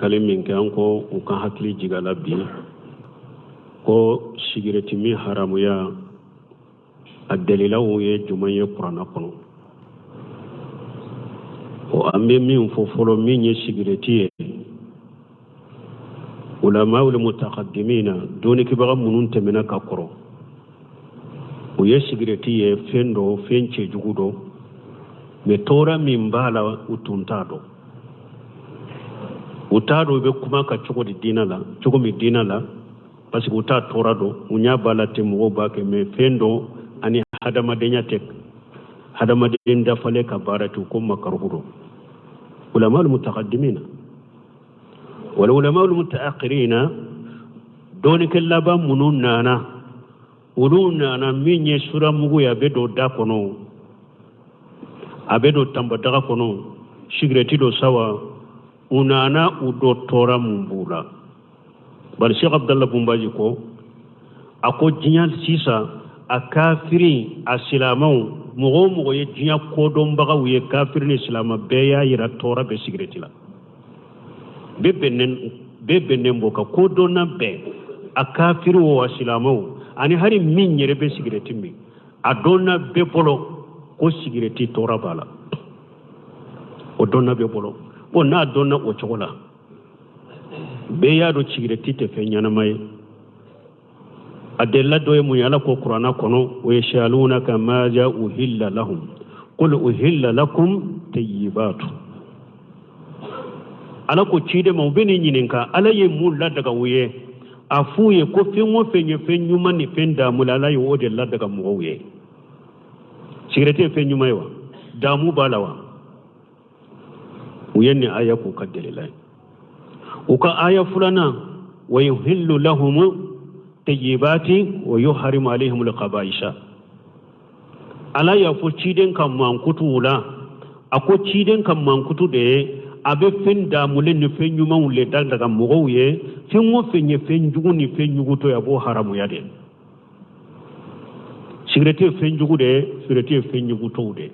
kalimin kan ko ukan hakli jigala bi ko sigireti mi haramu ya adalila ye jumaye qur'ana kono o ambe min fo folo min ye sigireti ulama ul mutaqaddimina doni kibaga munun temena ka koro o ye sigireti ye fendo fenche jugudo me tora min bala utuntado utado be kuma ka cogo di dina la cogo mi dina la parce que uta tora do unya bala te mo ba ke me fendo ani hadama denya tek hadama den da fale ka baratu ko makarhudo ulama al mutaqaddimina wal ulama al mutaakhirin doni kallaba munun nana uluna na minye sura mugu ya bedo da kono abedo tamba daga kono sigreti do sawa unana udo tora mumbula bal Sheikh Abdallah Bumbaji ko ako jinyal sisa a kafiri a silamau mugo ye jinya kodon baga wuye kafiri ni silama beya yira tora be sigreti la bebenen boka kodona be a kafiri wo silamau ani hari min yere be sigreti mi adona be polo ko sigreti tora bala o donna be polo bo na donna o chogola be ya do sigreti te fe nyana mai adella do mu yala ko qur'ana kono wa yashaluna kama ja uhilla lahum qul uhilla lakum tayyibatu ala ko cide mo beni nyininka ala ye mulla daga wuye afuye ko fenwo fenye fenyuma ni fenda mulala yo de la daga mu wuye sigreti fenyuma yo damu balawa wuyen ni aya ko kaddelilai uka aya fulana wa yuhillu lahum tayyibati wa yuharimu alaihim alqabaisha ala ya fo ciden kan mankutu wula ako ciden kan mankutu de abe fenda mulen ni fenyuma wule daga mugoye finwo fenye fenjugu ni fenyugu to ya bo haramu ya de sigreti fenjugu de sigreti fenyugu to de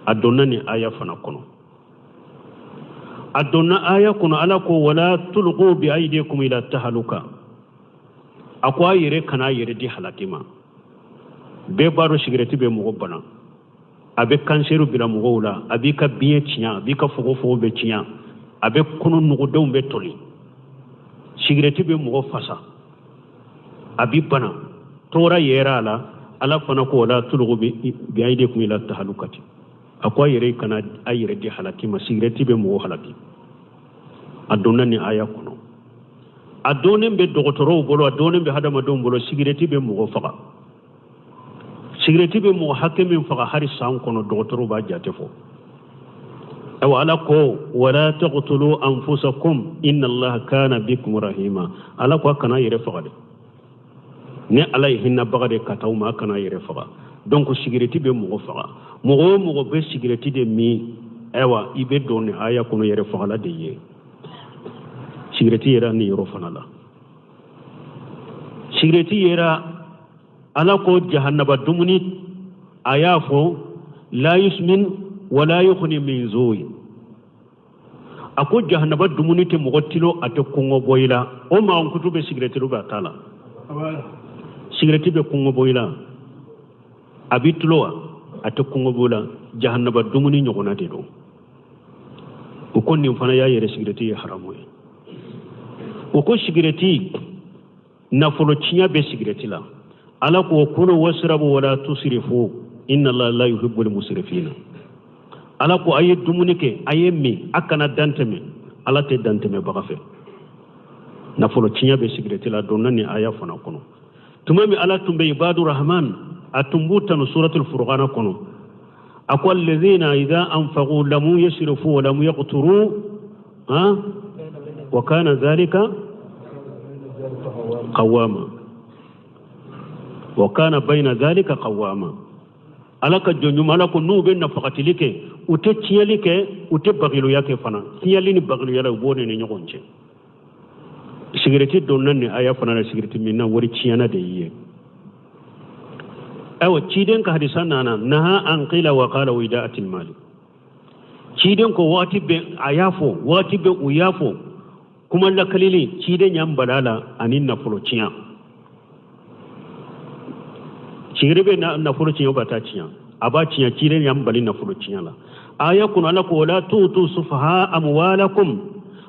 adonna ni aya fana kono adonna aya kono ala ko wala tulqu bi aydikum ila tahaluka akwa yere kana yere di halatima be baro sigreti be mugo bana abe kanseru bila mugo wula abika biye tinya abika fogo be tinya abe kono nugo dew be toli sigreti be mugo fasa abi bana tora yera ala fana ko wala tulqu bi aydikum ila tahalukati akwa yere kana ayere di halatima sigreti be mugo halaki adonna ni aya kono adonen be dogotoro bolo adonen be hadama don bolo sigreti be mugo faga sigreti be mugo hakemin faga hari san kono dogotoro ba jate fo aw ala ko wala taqtulu anfusakum inna allaha kana bikum rahima ala ko kana yere faga de ne ala hinna baga de kataw ma kana yere faga donc sigreti be mugo faga mugo be sigreti de mi ewa ibe don aya kono yere faga la de ye sigreti yera ni yoro fana la sigreti yera ala ko jahannaba dumuni ayafo la yusmin wala yukhni min zuwi ako jahannaba dumuni te mogotilo ate kungo boyla o ma on kutube sigreti ruba tala sigreti be kungo boyla abitloa ate kungo bola jahannaba dumuni nyogona de do o konni fana ya yere sigreti ya haramu ko sigreti nafolo cinya be sigreti la ala ko kulu wasrabu wala tusrifu inna allaha la yuhibbul musrifin ala ko ayi dumunike ayemmi akana danteme ala te danteme bagafe nafolo cinya be sigreti la donnani aya fana kono tumami ala tumbe ibadur rahman atumbuta no suratul furqan kono aqul ladhina idha anfaqu lam yusrifu wa lam yaqturu وكان ذلك قواما وكان بين ذلك قواما alaka jonyu malako nube nafaqati like ute ciyalike ute bagilu yake fana ciyali ni bagilu yala bone ni nyogonche sigreti donnan ni aya fana na sigreti minna wori ciyana de yiye aw ciden ka hadisan nana naha an qila wa qala wida'atil mali ciden ko wati be ayafo wati be uyafo kuma la kalili ciden yan balala anin na fulo ciya cigirbe na fulo ciya ba ta ciya aba ciya ciden yan balin na fulo ciya la ayakun alako wala tutu sufaha amwalakum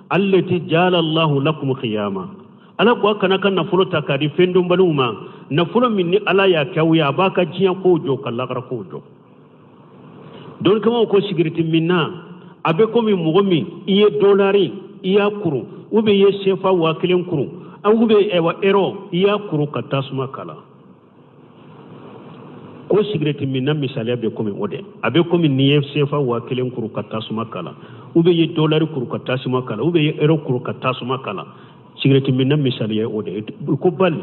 allati jala Allahu lakum qiyama ala ko kana kan na fulo takadi fendum baluma na fulo minni ala ya kawya baka ciya ko jo kallara ko jo don kama ko sigiriti minna abe komi mogomi iye dolari iya kuru ube ye sefa wakilen kuru an ube ewa ero iya kuru ka tasuma kala ko sigiriti minna misali abe komi ode abe komi niye sefa wakilen kuru ka tasuma kala ube ye dolari kuru ka tasuma kala ube ye ero kuru ka tasuma kala sigiriti minna misali ye ode ko bal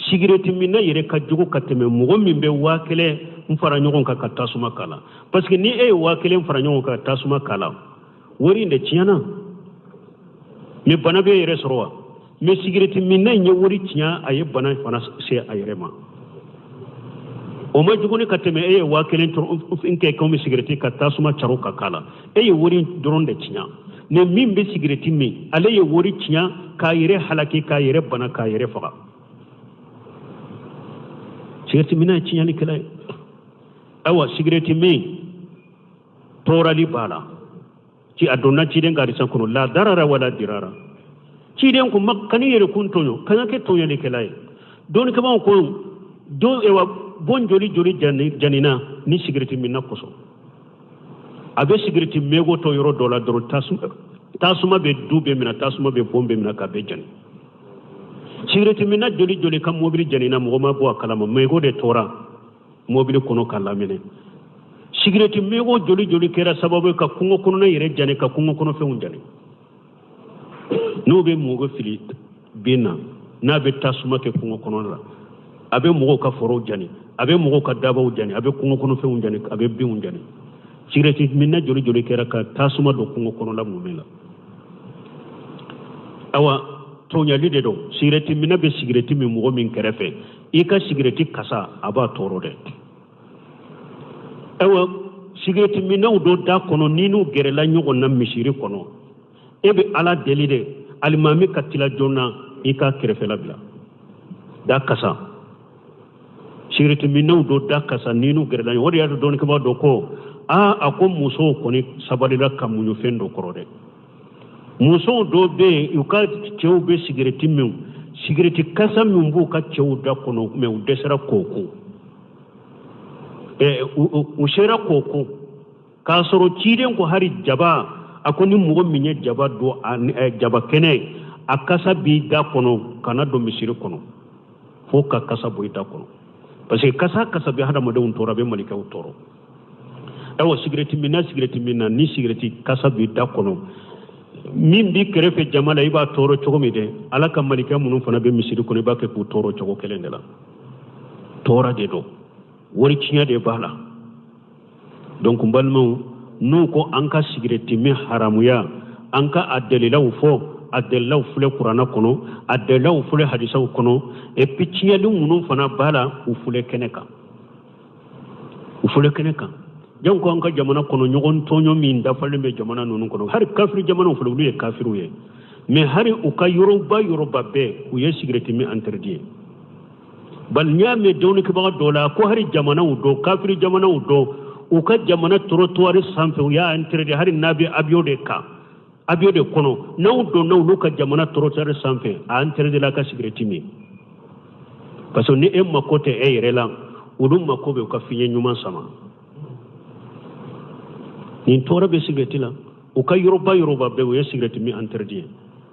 sigiriti minna yere ka jugo ka teme mogomi be wakile mfara ɲɔgɔn ka tasuma kala parce que ni e ye waa kelen fara ɲɔgɔn ka tasuma kala wari in de tiɲɛna mais bana bɛ yɛrɛ sɔrɔ wa mais sigireti min na ye wari tiɲɛ a ye bana fana se a yɛrɛ ma o ma juguni ka tɛmɛ e ye waa kelen kɛ komi sigireti ka tasuma caro ka kala e ye wari dɔrɔn de tiɲɛ mais min bɛ sigireti min ale ye wari tiɲɛ k'a yɛrɛ halaki k'a yɛrɛ bana k'a yɛrɛ faga sigireti min na ye tiɲɛli kɛla ye awa sigireti min torali bala ci adonna ciden gari sankono la darara wala dirara ciden ko makkani yere kun toño kanya ke toño le kelay don kama ko do ewa bon joli joli janina ni sigireti min nakoso abe sigireti mego to yoro dola doro tasuma be dube mina tasuma be bombe mina ka be jani sigireti min na joli joli kam mobili janina mo ma bo kalama mego de tora mobile kono kala mene sigireti mego joli joli kera sababu ka kungo kono na yere jane ka kungo kono fe unjane no be mogo fili bina na be tasuma ke kungo kono la abe mogo ka foro jane abe mogo ka dabaw jane abe kungo kono fe unjane abe bi unjane sigireti minna joli joli kera ka tasuma do kungo kono la mumela awa tonya lide do sigireti minna be sigireti mi mogo min kerefe ika sigireti kasa aba toro de ewa sigireti minaw do da kono ninu gerela ɲɔgɔn na misiri kono ebe ala deli de alimami ka tila jona ika kɛrɛfɛla bila da kasa sigireti minaw do da kasa ninu gerela ɲɔgɔn o de y'a to dɔɔni kaba do ko a ko musow kɔni sabalila ka muɲu fɛn do kɔrɔ dɛ musow do be u ka cɛw be sigireti min sigireti kasa min b'u ka cɛw da kɔnɔ mɛ u dɛsɛra k'o ko u sera k'o ko k'a sɔrɔ ciden ko hari jaba a ko ni mɔgɔ min ye jaba don jaba kɛnɛ a kasa b'i da kɔnɔ kana don misiri kɔnɔ fo ka kasa bɔ i da kɔnɔ parce que kasa bɛ hadamadenw tɔɔrɔ a bɛ malikɛw tɔɔrɔ ayiwa sigireti min na ni sigireti kasa b'i da kɔnɔ min b'i kɛrɛfɛ jama la i b'a tɔɔrɔ cogo min dɛ ala ka malikɛ minnu fana bɛ misiri kɔnɔ i b'a kɛ k'u tɔɔrɔ cogo kelen de la tɔɔrɔ de don wari tiɲɛ de b'a la donc n balimaw n'u ko an ka sigireti min haramuya an ka a dalilaw fɔ a dalilaw filɛ kuranna kɔnɔ a dalilaw filɛ hadisaw kɔnɔ et puis tiɲɛli minnu fana b'a la u filɛ kɛnɛ kan jango ko an ka jamana kɔnɔ ɲɔgɔn tɔɲɔ min dafalen bɛ jamana ninnu kɔnɔ hari kafiri jamanaw filɛ olu ye kafiriw ye mais hari u ka yɔrɔba bɛɛ u ye sigireti min interdit ye bal n'i y'a mɛn dɔɔni kɛbaga dɔ la ko hari jamanaw dɔ kafiri jamanaw dɔ u ka jamana trottoir sanfɛ u y'a interdit hari n'a bɛ avion de kan avion de kɔnɔ n'aw donna olu ka jamana trottoir sanfɛ a interdit la ka sigireti min parce que ni e mako tɛ e yɛrɛ la olu mako bɛ u ka fiɲɛ ɲuman sama nin tɔɔrɔ bɛ sigireti la u ka yɔrɔba bɛɛ u ye sigireti min interdit ye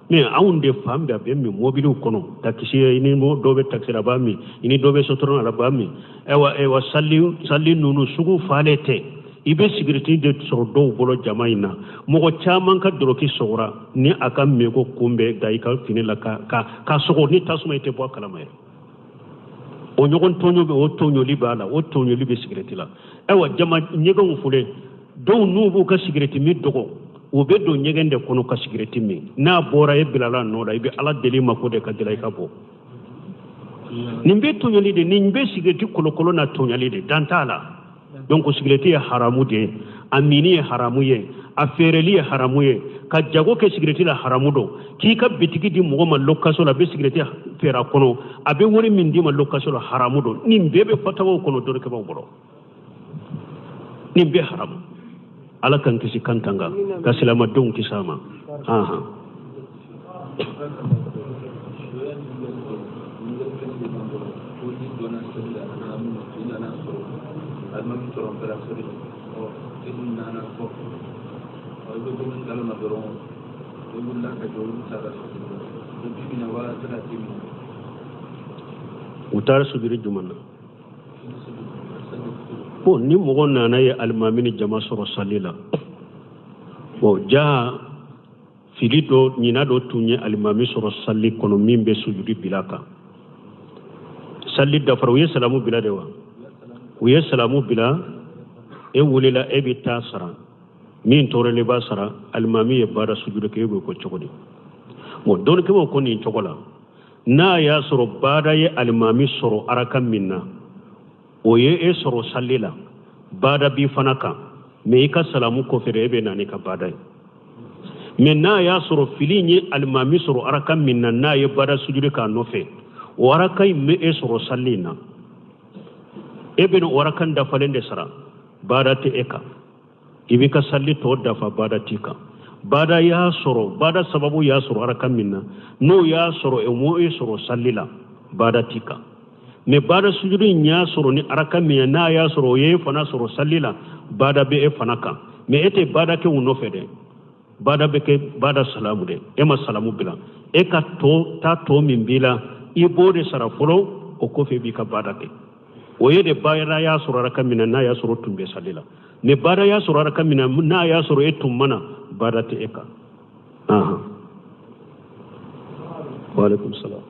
mais anw de fan bɛɛ a bɛ min mobiliw kɔnɔ taxi ni dɔw bɛ taxi la a b'a min i ni dɔw bɛ sotrona la a b'a min ayiwa sali ninnu sugu falen tɛ i bɛ sigireti de sɔrɔ dɔw bolo jama in na mɔgɔ caman ka dɔrɔki sɔgɔra ni a ka meko kunbɛn da i ka fini la ka sɔgɔ ni tasuma i tɛ bɔ a kalama yɛrɛ o ɲɔgɔn tɔɲɔ bɛ o tɔɲɔli b'a la o tɔɲɔli bɛ sigireti la ayiwa jama ɲɛgɛnw filɛ dɔw n'u b'u ka sigireti min dɔgɔ u bɛ don ɲɛgɛn de kɔnɔ ka sigireti min n'a bɔra e bilala nɔ la i bɛ ala deli ma ko de ka dila i ka bɔ nin bɛ tɔɲɔli de nin bɛ sigireti kolokolo na tɔɲɔli de dan t'a la donc sigireti ye haramu de ye a mini ye haramu ye a feereli haramu ye ka jago ke sigareti la haramu do k'i ka bitigi di mɔgɔ ma lokaso la a bɛ sigareti feere a kɔnɔ a bɛ wari min di ma lokaso la haramu do nin bɛɛ bɛ fatawaw kɔnɔ dɔnnikɛbaw bɔrɔ nin bɛɛ haramu ala kan kisi kan tanga ka silamadenw kisi a ma u taara sujudi jumɛn na bon ni mɔgɔ nana ye alimami ni jama sɔrɔ sali la bon jaa fili dɔ ɲina dɔ tun ye alimami sɔrɔ sali kɔnɔ min bɛ sujudi bila kan sali dafara u ye salamu bila de wa u ye salamu bila e wulila e bɛ taa sara min tɔɔrɔlen b'a sara alimami ye baara sujudi kɛ e b'o ko cogo di bon dɔnnikɛbaw ko nin cogo la n'a y'a sɔrɔ baara ye alimami sɔrɔ araka min na o ye e sɔrɔ sali la baada b'i fana kan mais i ka salamu kɔfɛ e bɛ na n'i ka baada ye mais n'a y'a sɔrɔ fili in ye alimami sɔrɔ araka min na n'a ye baada sujudi k'a nɔfɛ o araka in bɛ e sɔrɔ sali in na e bɛ o araka dafalen de sara baada tɛ e kan i b'i ka sali tɔ dafa baada t'i kan baada y'a sɔrɔ baada sababu y'a sɔrɔ araka min na n'o y'a sɔrɔ e m'o e sɔrɔ sali la baada t'i kan mais baada sujudi in y'a sɔrɔ ni araka min ye n'a y'a sɔrɔ o ye e fana sɔrɔ sali la baada bɛ e fana kan mais e tɛ baada kɛ o nɔfɛ dɛ baada bɛ kɛ baada salamu dɛ e ma salamu bila e ka tɔ min b'i la i b'o de sara fɔlɔ o kɔfɛ i b'i ka baada kɛ o ye de baada y'a sɔrɔ araka min na n'a y'a sɔrɔ tun bɛ sali la mais baada y'a sɔrɔ araka min na n'a y'a sɔrɔ e tun mana baada tɛ e kan waalaikum salam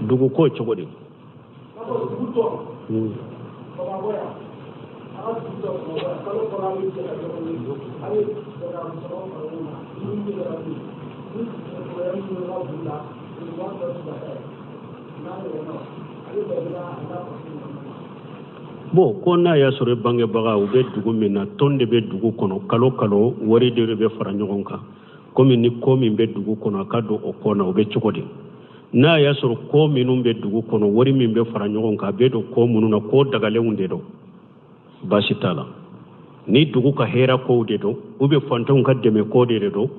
dugu ko cogo di bon ko n'a y'a sɔrɔ bangebaga u bɛ dugu min na tɔn de bɛ dugu kɔnɔ kalo kalo wari de bɛ fara ɲɔgɔn kan komi ni ko min bɛ dugu kɔnɔ a ka don o kɔ na o bɛ cogo di n'a y'a sɔrɔ ko minnu bɛ dugu kɔnɔ wari min bɛ fara ɲɔgɔn kan a bɛ don ko minnu na ko dagalenw de don baasi t'a la ni dugu ka hɛrɛ kow de don ou bien fantanw ka dɛmɛ ko de don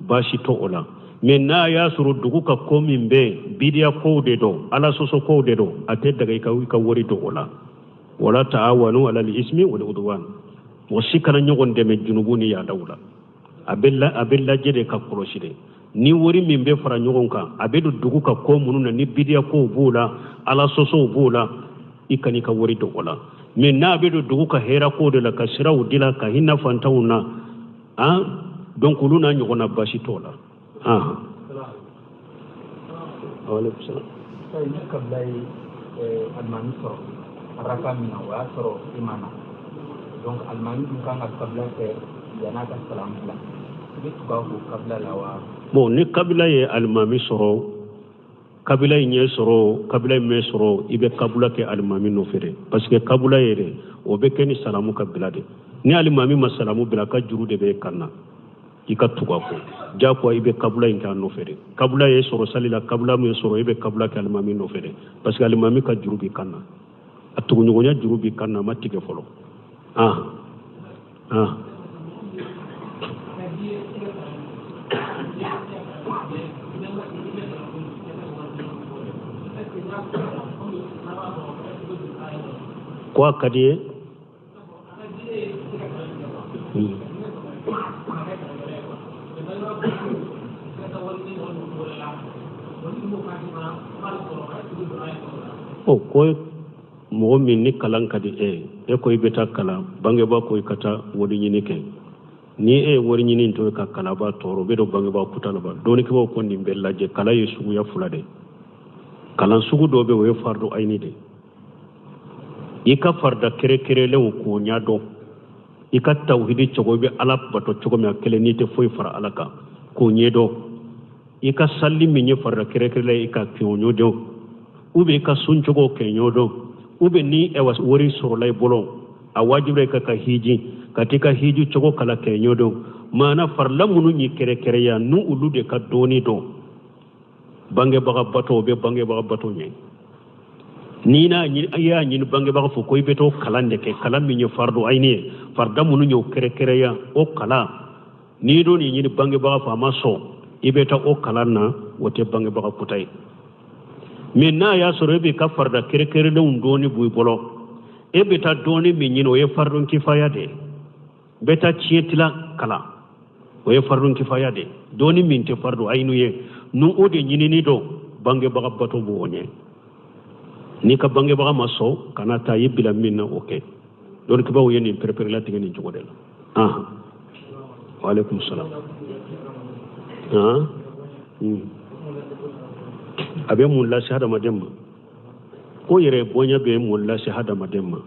baasi tɛ o la mais n'a y'a sɔrɔ dugu ka ko min bɛ bidiya kow de don ala sɔsɔ kow de don a tɛ daga i ka wari don o la wala ta'awanu ala al-ismi wal udwan mɔgɔ si kana ɲɔgɔn dɛmɛ junubu ni yaadaw la a bɛ lajɛ de ka kɔlɔsi de ni wari min bɛ fara ɲɔgɔn kan a bɛ don dugu ka ko minnu na ni bidiya kow b'o la ala sɔsɔw b'o la i kan'i ka wari don o la mais n'a bɛ don dugu ka hɛrɛ ko de la ka siraw dila ka hinɛ fantanw na donc olu n'a ɲɔgɔnna baasi t'o la waalaikum salam ni kabila ye alimami sɔrɔ araka min na o y'a sɔrɔ i ma na donc alimami dun kan ka kabila kɛ yan'a ka salamu bila i bɛ tugu a kɔ kabila la wa bon ni kabila ye alimami sɔrɔ kabila in ye sɔrɔ kabila in bɛ sɔrɔ i bɛ kabila kɛ alimami nɔfɛ dɛ parce que kabila ye dɛ o bɛ kɛ ni salamu ka bila de ni alimami ma salamu bila ka juru de bɛ kan na i ka tugu a kɔ diyagoya i bɛ kabila in kɛ a nɔfɛ dɛ kabila ye sɔrɔ sali la kabila min sɔrɔ i bɛ kabila kɛ alimami nɔfɛ dɛ parce que alimami ka juru bɛ kan na a tuguɲɔgɔnya juru bɛ kan na a ma tigɛ fɔlɔ ko a ka di ye o ko mɔgɔ min ni kalan ka di e ko i bɛ taa kalan bangebaa ko i ka taa wari ɲini kɛ ni e ye wari ɲini to ka kalan b'a tɔɔrɔ o bɛ don bangebaa kuta la ba dɔɔninkɛbaw ko nin bɛ lajɛ kalan ye suguya fila de kalan sugu dɔ bɛ o ye fardu ayini de i ka farda kɛrɛkɛrɛnlenw k'o ɲa dɔn i ka tawhidi cogo bɛ ala bato cogo min a kelen n'i tɛ foyi fara ala kan k'o ɲɛdɔn i ka salli min ye farda kɛrɛkɛrɛnlen i ka kɛɲɛ ɲɔdɔn i ka sun cogo kɛɲɛ ɲɔdɔn ni wari sɔrɔla i bolo a wajibira i ka hiji ka t'i ka hiji cogo kala kɛɲɛ ɲɔdɔn maana farla minnu ye kɛrɛkɛrɛnya n'u olu de ka dɔɔni dɔn bangebaga bato o bɛ bangebaga bato ɲɛ n'i y'a ɲini bangebaga fo ko i bɛ t'o kalan de kɛ kalan min ye fardu ayini ye farda minnu ye o kɛrɛkɛrɛnya o kalan n'i don nin ɲini bangebaga fo a ma sɔn i bɛ taa o kalan na o tɛ bangebaga kuta ye mais n'a y'a sɔrɔ e bɛ ka farda kɛrɛkɛrɛnlenw dɔɔni bɔ i bolo e bɛ taa dɔɔni min ɲini o ye fardu kifaya de bɛ taa tiɲɛtila kalan o ye fardu kifaya de dɔɔni min tɛ fardu ayini ye n'o o de ɲinini dɔn bangebaga bato b'o ɲɛ n'i ka bangebaga ma sɔn kana taa i bila min na o kɛ dɔnni kibaw ye nin pɛrɛpɛrɛla tigɛ nin cogo de la wa alaikum salam a bɛ mun lase hadamaden ma ko yɛrɛ bonya bɛ mun lase hadamaden ma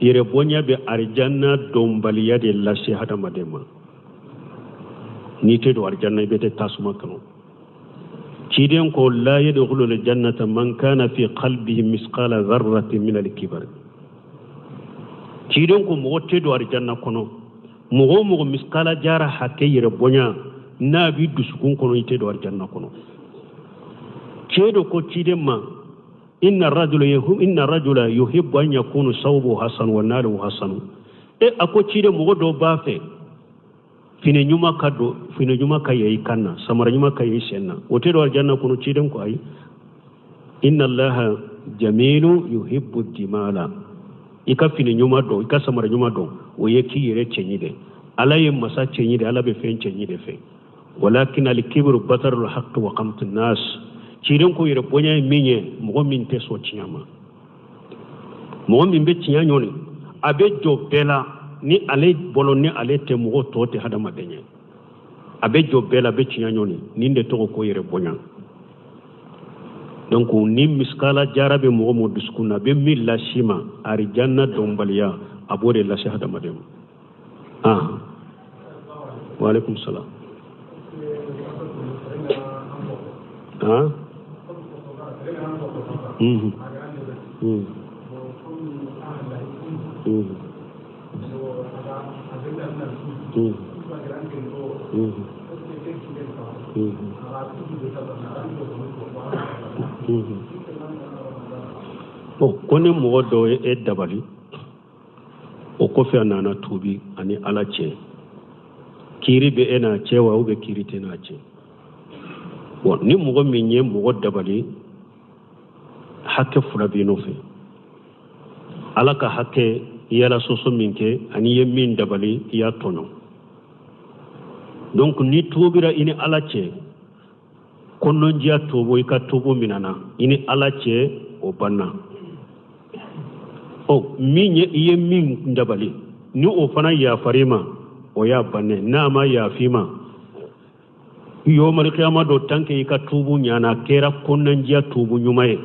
yɛrɛ bonya bɛ arijanna dɔnbaliya de lase hadamaden ma n'i tɛ don arijanna i bɛ tɛ tasuma kɔnɔ ciden ko la yadkhulu al-jannata man kana fi qalbihi misqala dharratin min al-kibar ciden ko mɔgɔ tɛ don arijanna kɔnɔ mɔgɔ misqala jara hakɛ yɛrɛ bonya n'a bi dusukun kɔnɔ i tɛ don arijanna kɔnɔ ceden ko ciden ma inna rajula yuhibbu an yakunu sawbuhu hasan wa naluhu hasan a ko ciden mɔgɔ dɔ b'a fɛ fini ɲuman ka ye i kan na samara ɲuman ka ye i sen na o tɛ don arijanna kɔnɔ ciden ko ayi inna allaha jamilu yuhibbu dimala i ka fini ɲuman dɔn i ka samara ɲuman dɔn o ye k'i yɛrɛ cɛɲi de ala ye masa cɛɲi de ala bɛ fɛn cɛɲi de fɛ walakin al-kibru batarul haqqi wa qamtun nas ciden ko yɛrɛ bonya ye min ye mɔgɔ min tɛ sɔn tiɲɛ ma mɔgɔ min bɛ tiɲɛ ɲɔni a bɛ jɔ bɛɛ la ni ale bolo ni ale tɛ mɔgɔ tɔ tɛ hadamaden ye a bɛ jɔ bɛɛ la a bɛ tiɲɛ ɲɔni nin de tɔgɔ ko yɛrɛ bonya donc ni miskala jara bɛ mɔgɔ mɔgɔ dusukun na a bɛ min lase ma arijanna dɔnbaliya a b'o de lase hadamaden ma wa alaikum salam ko ni mɔgɔ dɔ ye e dabali o kɔfɛ a nana tuubi ani ala cɛ kiiri bɛ e n'a cɛ wa ou bien kiiri tɛ n'a cɛ bon ni mɔgɔ min ye mɔgɔ dabali hakɛ fila b'i nɔfɛ ala ka hakɛ i yala sɔsɔ min kɛ ani ye min dabali i y'a tɔɲɔ donc ni tuubira i ni ala cɛ kɔnɔndiya tuubo i ka tuubo minana i ni ala cɛ o banna min ye i ye min dabali ni o fana yafar'i ma o y'a bannen n'a ma yafi ma yawmal qiyama do tanke i ka tuubu ɲana kɛra kɔnɔndiya tuubu ɲuman ye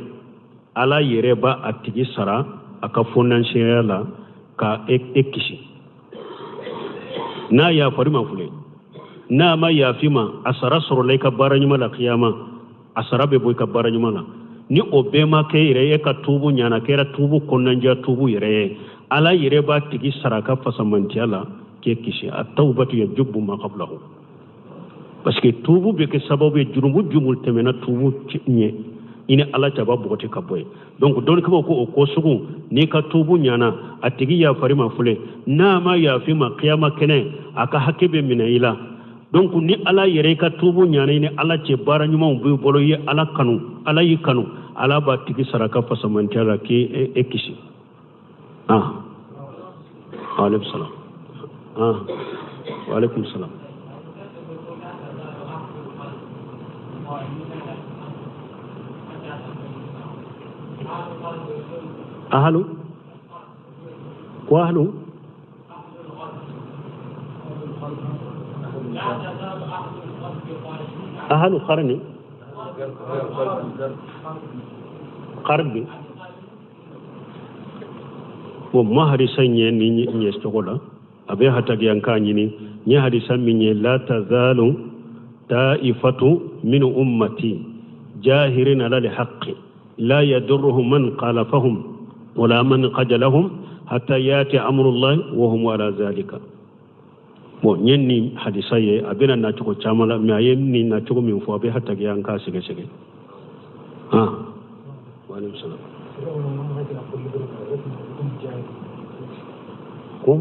ala yɛrɛ b'a a tigi sara a ka fondansiyaya la ka e kisi n'a yafari ma filɛ n'a ma yafi ma a sara sɔrɔla i ka baara ɲuman la kiyama a sara bɛ bɔ i ka baara ɲuman la ni o bɛɛ ma kɛ yɛrɛ e ka tuubu ɲana kɛra tuubu kɔnɔndiya tuubu yɛrɛ ye ala yɛrɛ b'a tigi sara a ka fasamantiya la k'e kisi a tawbatu yajubu ma qablahu parce que tuubu bɛ kɛ sababu ye jurumu tɛmɛna tuubu ɲɛ i ni ala cɛ a b'a bɔgɔti ka bɔ ye donc dɔnni kama ko o ko sugu n'i ka tuubu ɲana a tigi yafari ma filɛ n'a ma yafi ma kiyama kɛnɛ a ka hakɛ bɛ minɛ i la donc ni ala yɛrɛ i ka tuubu ɲana i ni ala cɛ baara ɲumanw b'i bolo i ye ala kanu ala y'i kanu ala b'a tigi sara ka fasamantiya la k'e kisi aleykum salam wa aleykum salam ahlu ko ahlu ahlu qarni qarbi wo ma hadisan ye ni nye stokola abe hatagi yankani ni nya hadisan minye la tazalu ta'ifatu min ummati jahirin ala alhaq la yadurruhum man qalafahum wala man qajalahum hatta yati amrullah wa hum ala zalika bo nyenni hadisaye abena na tuko chamala mi ayenni na tuko mi fo abe hatagi yanka sige sige wa alaykum salam kom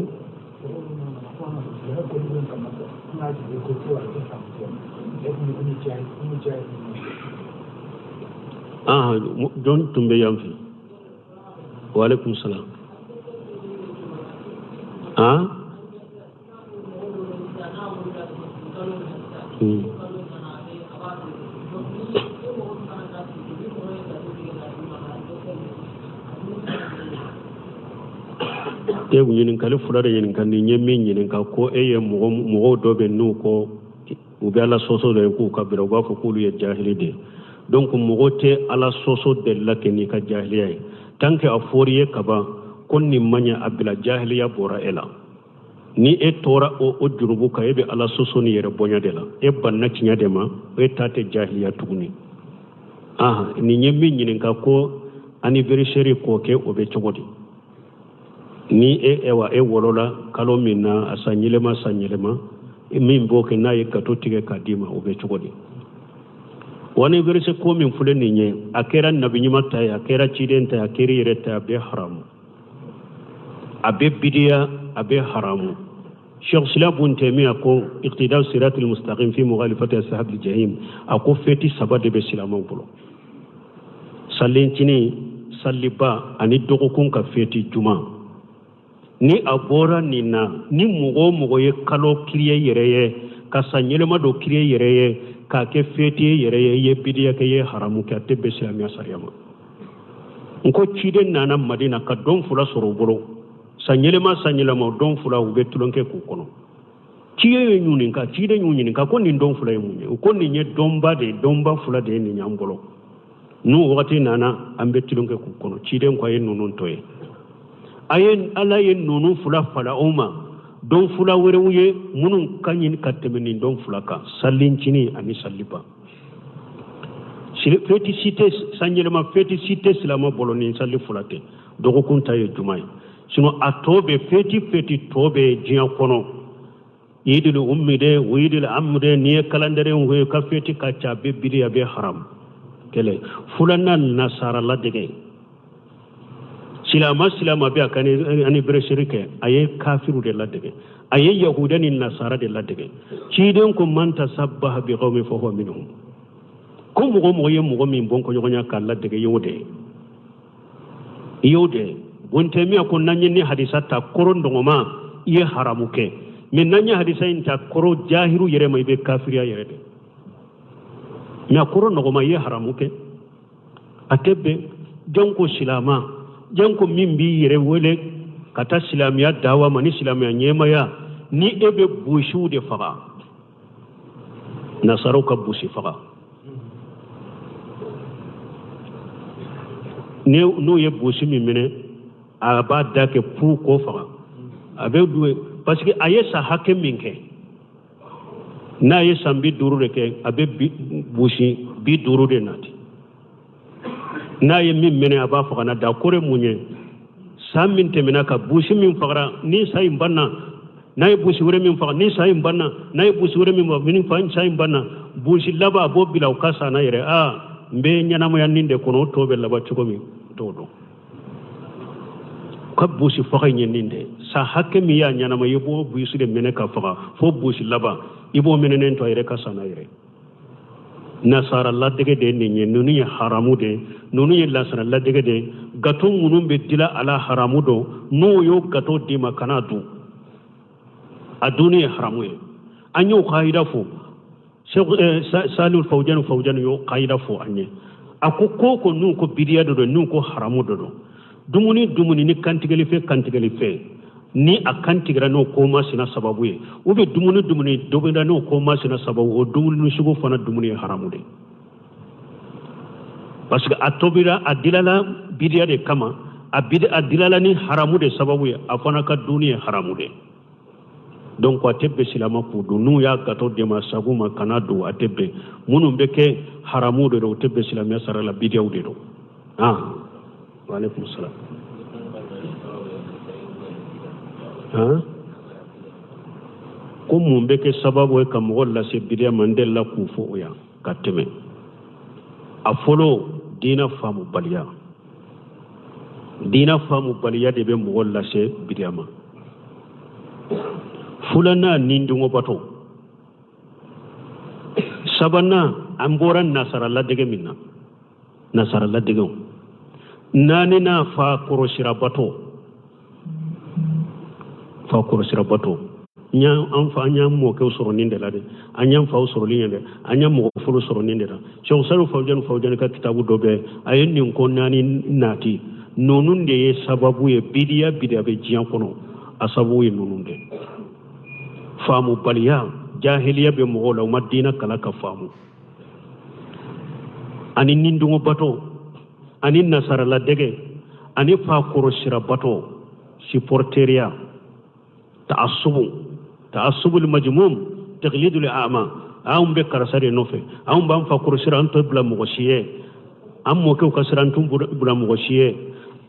don tumbe yamfi wa alaikum salam te ñinin kale fulare ñinin kan ni ñemmi ñinin ka ko eye mo do be nu ko u be ala soso le ku ka bira ba ko kulu ye jahili de donc mo te ala soso de la ke ni ka jahiliya tanke a foriye kaba kon ni manya abila jahiliya bora ela ni e tora o jurubu ka ebe ala soso ni yere bonya de la e banna cinya de ma e tate jahiliya tuguni ni ñemmi ñinin ka ko anniversaire ko ke o be chogodi ni ewa wolola kalo minna asanyilema min boke na ye gato tige kadima obe chogodi wani verse ko min fule ni nye akera nabi nyima ta akera chiden ta akeri yere ta be haram abe bidiya abe haram Sheikh Islam Ibn Taymiyyah ko iqtida sirat al-mustaqim fi mughalifati ashab al-jahim ako feti sabade be silamon bulo sallentini salliba ani dogokun ka feti juma ni abora ni na ni mugo ye kalo kiriye yereye ka sanyelema do kiriye yereye ka ke feti yereye ye bidiya ke ye haramu ka tebbe islamiya sariyama nko chide nana madina ka don fula soro bolo sanyelema don fula ube tulonke ku kono chiye nyunin ka chide nyunin ka ko ni don fula ye munye ko ni nye domba fula de ni nyambolo nu wakati nana ambe tulonke ku kono chide ko ye nunun toye ayen ala ye nunu fula fala oma don fula were uye munun kanyin katemeni don fula ka salincini ani saliba feti cité sanyelema feti cité silama boloni sali fulate dogo kunta ye jumai sino atobe feti tobe jiya kono yidil ummide widil amde ni kalandare we ka feti ka cha be bidiya be haram kele fulana nasara la dege silama be akane ani bre shirike aye kafiru de ladege aye yahudani nasara de ladege ciden ko man tasabbaha bi qawmi fa huwa minhum ko mo ye mo min bon ko yonya kala dege yode wonte mi ko nanyi ni hadisa ta koron do ma ye haramu ke min nanyi hadisa inta koro jahiru yere mai be kafiriya yere de mi koron no ma ye haramu ke atebe jonko silama janko min bi yere wele kata silamiya dawa mani silamiya nyemaya ni ebe bushu de faga nasaro ka bushi faga ne no ye bushi min mene aba dake pu ko faga abe duwe parce que ayesa hakke minke na ye sambi duru de ke abe bushi bi duru de nati na ye min mene aba faga na da kore munye samin temena ka bushi min fagra ni sai banna na ye bushi wure min faga ni sai banna na ye bushi wure min faga sai banna bushi laba bo bila ukasa na yere mbe nyana mo yanninde kono tobe laba chukomi todo ka bushi faga nyanninde sa hakke mi ya nyana mo yebo bushi de mene ka faga fo bushi laba ibo mene nen to yere kasa na yere nasara ladege de ni nunu ye haramu de nunu ye lasara ladege de gato munun be dila ala haramu do no yo gato di makana du aduni haramu ye anyo qaida fo salul fawjan yo qaida fo anye akoko ko nu ko bidiya do nu ko haramu do dumuni ni kantigeli fe ni akantigira no ko ma sina sababu ye ube dumuni dobenda no ko ma sina sababu o dumuni no shugo fana dumuni haramu de parce que atobira adilala bidiya de kama adilala ni haramu de sababu ya afana ka duniya haramu de donc atebbe silama kudu nu ya gato de ma saguma kanadu atebbe munum beke haramu de do tebbe silama sarala bidiya de do wa alaikum salam ko mun beke sababu ka mo la se bidiya mandela ku fo ya kateme afolo dina famu baliya de be mo la se bidiya ma fulana nindungo bato sabana amboran nasaralla dege minna nasaralla dege nani na fa korosira bato nya an fa nya mo ke soro ninde la de anya fa soro linyande anya mo fulu soro ninde la so saru fawjan ka kitabu dobe ayen ni ko nani nati nonunde ye sababu ye bidiya be jiyan kono asabu ye nonunde famu baliya jahiliya be mo la madina kala ka famu ani nindungo bato ani nasara la dege ani fa korosira bato supporteria ta'assubul majmum taqlidul a'ma awum be karasare nofe awum ban fa korosira anto bla mo goshiye am mo ke kasran tum bla mo goshiye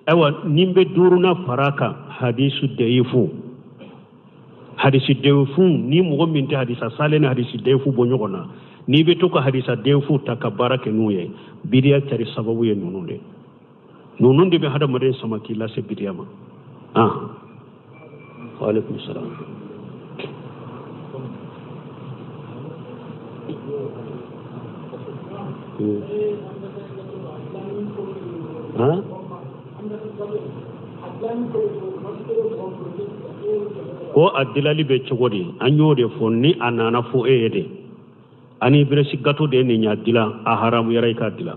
awa nimbe duruna faraka hadisu deifu ni mo min ta hadisa salena hadisi deifu bo nyogona ni be to ko hadisa deifu takabara ke nuye bidiya tari sababu ye nununde be hada mare samaki la se bidiya ma wa alaikum salam ko adilali be cogodi anyode fo ni anana fo eyede ani biresi gato de ni nyadila a haramu yaray ka dila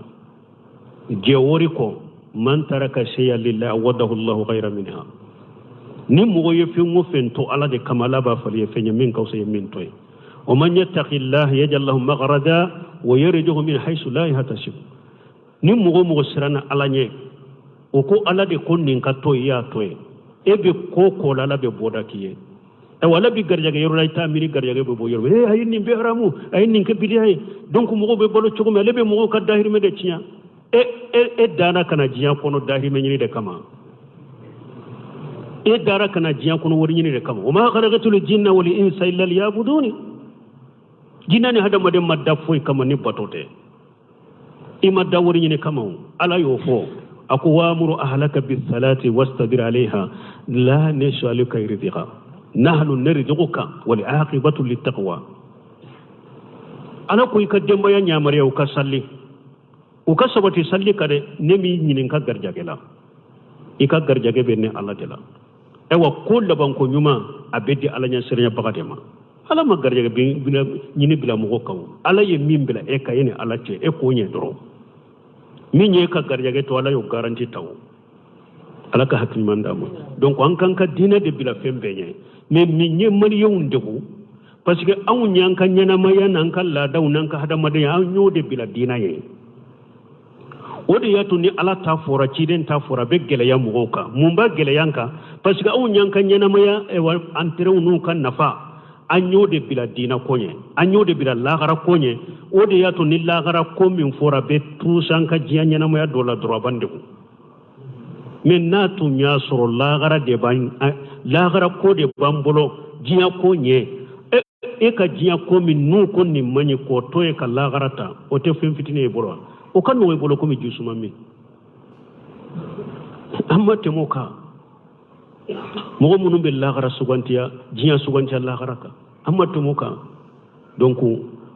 je wori ko man taraka shay'an lillahi wadahu Allahu khayran minha ni mo ye fi mo fento ala de kamala ba fali fe min kawse min toy o man yattaqillaha yaj'al lahu maghraja wa yarjuhu min haythu la yahtasib ni mo sirana ala nye o ko ala de kon nin ka toy ya toy ebe ko la be boda kiye e wala bi garjaga yoro ta miri garjaga be bo yoro hay ni be haramu ay ni ke bidiyay donc mo be bolo cugo me lebe mo ka dahir me de tinya e dana kana jiya kono dahir me ni de kama e dara kana jiya kono wori ni de kama o ma khalaqatul jinna wal insa illa liyabuduni jinna ni hada madem madda foy kama ni batote e madda wori ni kama ala yo fo aku wamuru ahlaka bis salati wastabir alaiha la nashaluka rizqa nahnu narzuquka wal aqibatu lit taqwa ana ko ka demba ya nyamare o ka salli o ka sabati salli kade nemi nyinin ka garjage la ika garjage be ne Allah dela e wa kullu ban ko nyuma abedi ala nya sirnya bagadema ala ma garjage be bila nyini bila mo ko ala ye min bila e ka yene ala ce e ko nye doro min ye ka garjage to ala yo garanti taw ala ka hakki manda mo donc an kan ka dina de bila fembe nye mais min ye mari yonde ko parce que an nyanka nyana maya nan kan la daw nan ka hada madaya an nyode bila dina ye wodi yatu ni ala ta fora ciden ta fora be gele ya mugoka mumba gele yanka parce que an nyanka nyana maya e wa antere nu kan nafa an nyode bila dina konye an nyode bila lagara konye wodi yatu ni lagara ko min fora be tusan ka jiya nyana maya dola drobande ko men na tu nya soro lagara de ban lagara ko de bambolo jiya ko nye e ka jiya ko min nu ko ni mani ko to e ka lagara ta o te fen fitine e bolo o kan no e bolo ko mi jusuma mi amma te moka mo munum be lagara sugantiya jiya sugantiya lagara ka amma te moka donc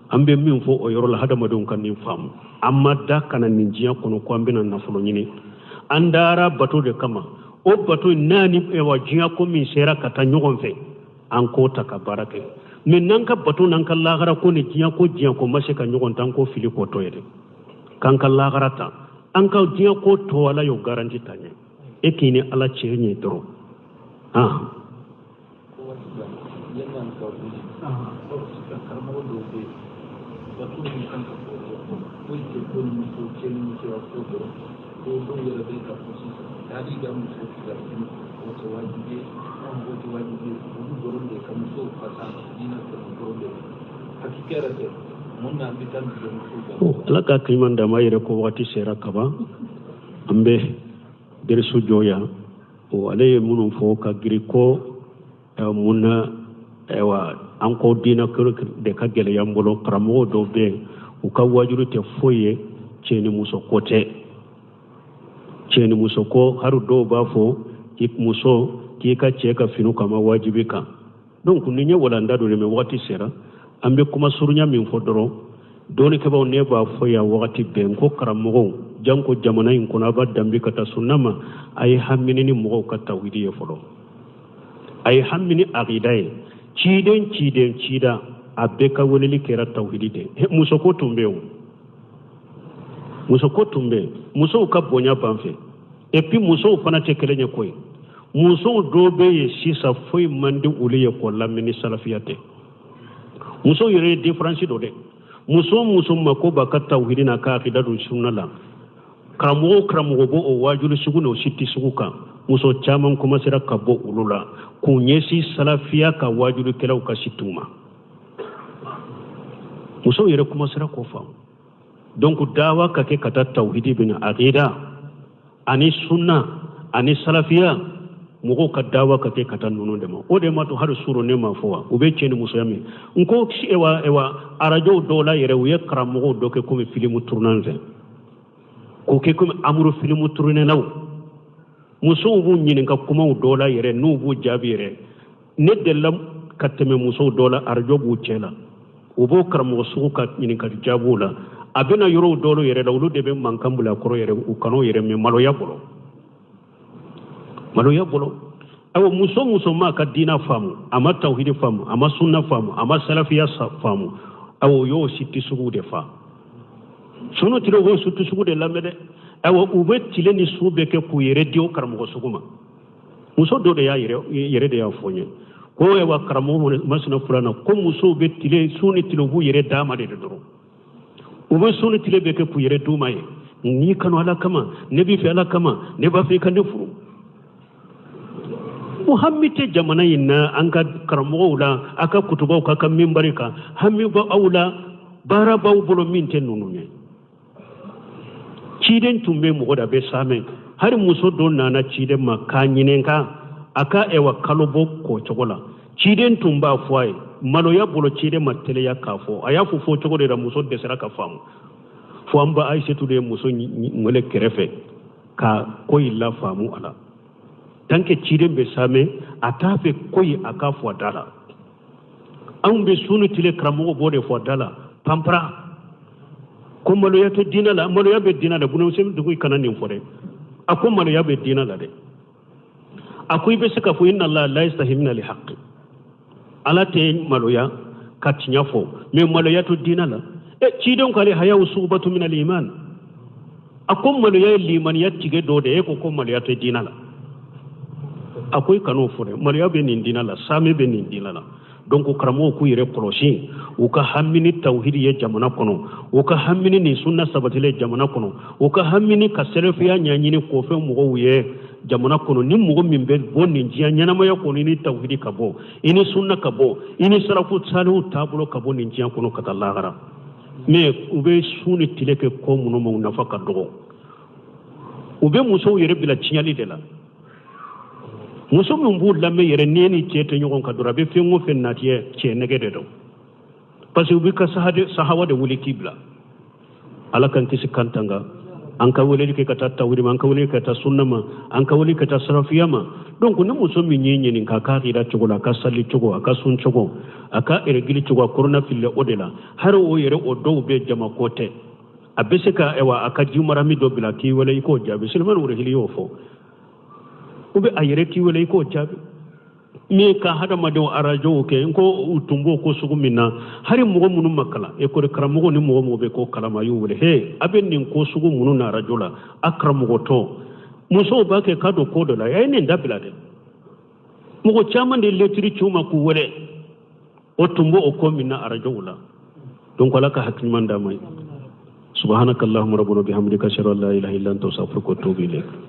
ambe min fo o yoro la hadama don kan ni fam amma da kana ni jiya kono ko ambe nan nafulo nyini andara bato de kama o bato nani e wa jiya ko min sera kata nyogon fe an ko taka barake min nan ka bato nan ka lagara ko ni jiya ko mashe ka nyogon tan ko fili ko to yede kan ka lagara ta an ka jiya ko to wala yo garanti tanye e kini ala chenye dro foyi tɛ ko muso cɛ ni muso ya ko dɔrɔn ko dɔw yɛrɛ bɛ ka fɔ sisan hali ka muso fila furu o tɛ wajibi ye anw ko tɛ wajibi ye olu dɔrɔn de ka muso fasa diinɛ tɛmɛ dɔrɔn de hakika yɛrɛ tɛ mun na an bɛ taa tigɛ muso ala ka kiman dama yɛrɛ ko waati sera kaban an bɛ deriso jɔya o ale ye minnu fɔ ka giri ko mun na an ko diinɛ de ka gɛlɛya n bolo karamɔgɔ dɔw bɛ yen u ka wajuru tɛ foyi ye cɛ ni muso ko tɛ cɛ ni muso ko hali dɔw b'a fɔ muso k'i ka cɛ ka fini kama wajibi kan donc ni n ye walanda dɔ de mɛ waati sera an bɛ kuma surunya min fɔ dɔrɔn dɔɔnikɛbaw ne b'a fɔ yan wagati bɛɛ ko karamɔgɔw janko jamana in kɔnɔ a b'a danbe ka taa sunna ma a ye hamini ni mɔgɔw ka tawhidi ye fɔlɔ a ye hamini aqida ye cida a bɛɛ ka weleli kɛra tawhidi de muso ko tun bɛ yen muso ko tun bɛ yen musow ka bonya ban fɛ et puis musow fana tɛ kelen ye koyi musow dɔw bɛ yen sisan foyi man di olu ye k'o lamɛn salafiya tɛ musow yɛrɛ ye différence dɔ dɛ muso mako b'a ka tawhidi n'a ka aqida don sunna la karamɔgɔ b'o o wajibi sugu n'o si tɛ sugu kan muso caman commencera ka bɔ olu la k'u ɲɛsin salafiya ka wajibikɛlaw ka si t'u ma musow yɛrɛ commencera k'o faamu donc dawa ka kɛ ka taa tawhidi bɛna aqida ani sunna ani salafiya mɔgɔw ka dawa ka kɛ ka taa ninnu de ma o de ma to hali suro ne ma fɔ wa u bɛ cɛ ni musoya min n ko arajow dɔw la yɛrɛ u ye karamɔgɔw dɔ kɛ komi filimu turunan fɛ k'o kɛ komi amuru filimu turunɛnaw musow b'u ɲininka kumaw dɔw la yɛrɛ n'u b'u jaabi yɛrɛ ne delila ka tɛmɛ musow dɔw la arajo b'u cɛ la u b'o karamɔgɔ sugu ka ɲininkali jaabiw la a bɛna yɔrɔw dɔw yɛrɛ la olu de bɛ mankan bila kɔrɔ yɛrɛ u kan'o yɛrɛ mɛn maloya bolo awo muso ma ka diina faamu a ma tawhidi faamu a ma sunna faamu a ma salafiya faamu awo y'o si tɛ sugu de fa sunu tile o su tɛ sugu de lamɛn dɛ awo u bɛ tile ni su bɛ kɛ k'u yɛrɛ di o karamɔgɔ sugu ma muso dɔ de y'a yɛrɛ de y'a fɔ n ye ko karamɔgɔ masina filanan ko musow bɛ tile su ni tile u b'u yɛrɛ d'a ma de dɔrɔn u bɛ su ni tile bɛ kɛ k'u yɛrɛ d'u ma ye n'i kanu ala kama ne b'i fɛ ala kama ne b'a fɛ i ka ne furu o hami tɛ jamana in na an ka karamɔgɔw la a ka kutubaw ka minbari kan hami b'aw la baara b'aw bolo min tɛ ninnu ye ciden tun bɛ mɔgɔ da bɛ saamɛ hali muso dɔ nana ciden ma k'a ɲininka a ka kalo bɔ k'o cogo la ciden tun b'a fɔ a ye maloya bolo ciden ma teliya k'a fɔ a y'a fɔ cogo de la muso dɛsɛra ka faamu fo an ba ayisatu de ye muso wele kɛrɛfɛ ka koyi la faamu a la tant que ciden bɛ saamɛ a t'a fɛ koyi a ka fɔ a da la anw bɛ su ni tile karamɔgɔ b'o de fɔ a da la panpara ko maloya tɛ diinɛ la maloya bɛ diinɛ la bunamisɛnnin dugu i kana nin fɔ dɛ a ko maloya bɛ diinɛ la dɛ a ko i bɛ se ka fɔ inna allaha la yastahi min alhaq ala tɛ maloya ka tiɲɛ fɔ mais maloya to diinɛ la ciden ko ale hayahu sughbatu min aliman a ko maloya ye limaniya tigɛ dɔ de ko maloya tɛ diinɛ la a ko i kan'o fɔ dɛ maloya bɛ nin diinɛ la saamɛ bɛ nin diinɛ la donc karamɔgɔw k'u yɛrɛ kɔlɔsi u ka hami ni tawhidi ye jamana kɔnɔ u ka hami ni sunna sabatilen ye jamana kɔnɔ u ka hami ni ka sɛrɛfiya ɲɛɲini k'o fɛ mɔgɔw ye jamana kɔnɔ ni mɔgɔ min bɛ bɔ nin diɲɛ ɲɛnamaya kɔnɔ i ni tawhidi ka bɔ i ni sunna ka bɔ i ni sarafu salihu taabolo ka bɔ nin diɲɛ kɔnɔ ka taa lahara mais u bɛ su ni tile kɛ ko minnu ma u nafa ka dɔgɔ u bɛ musow yɛrɛ bila tiɲɛli de la muso min b'u lamɛn yɛrɛ n'i ni cɛ tɛ ɲɔgɔn kan dɔrɔn a bɛ fɛn o fɛn nati cɛ nɛgɛ de don parce que u bɛ ka sahawa de wuli k'i bila ala kan kisi kan tanga an ka weleli kɛ ka taa tawhidi ma an ka weleli ka taa sunna ma an ka weleli ka taa sarafiya ma donc ni muso min y'i ɲininka a ka aqida cogo la a ka sali cogo a ka sun cogo a ka ergili cogo a korona fili o de la hari o yɛrɛ o dɔw bɛ jama ko tɛ a bɛ se ka a ka jimarami dɔ bila k'i wele i k'o jaabi silamɛw wɛrɛ y'o fɔ u bɛ a yɛrɛ k'i wele i k'o jaabi min ka hadamadenw arajow kɛ n ko u tun b'o ko sugu min na hari mɔgɔ minnu ma kalan ekɔli karamɔgɔ ni mɔgɔ bɛ ko kalama a y'u wele a bɛ nin ko sugu minnu na arajo la a karamɔgɔtɔ musow b'a kɛ k'a don ko dɔ la a ye nin dabila dɛ mɔgɔ caman de letiri ciw ma k'u wele o tun b'o ko min na arajow la donc ala ka hakiliman d'a ma ye subhanakallahumma rabbuna bihamdika ashhadu an la ilaha illa anta astaghfiruka wa atubu ilaik.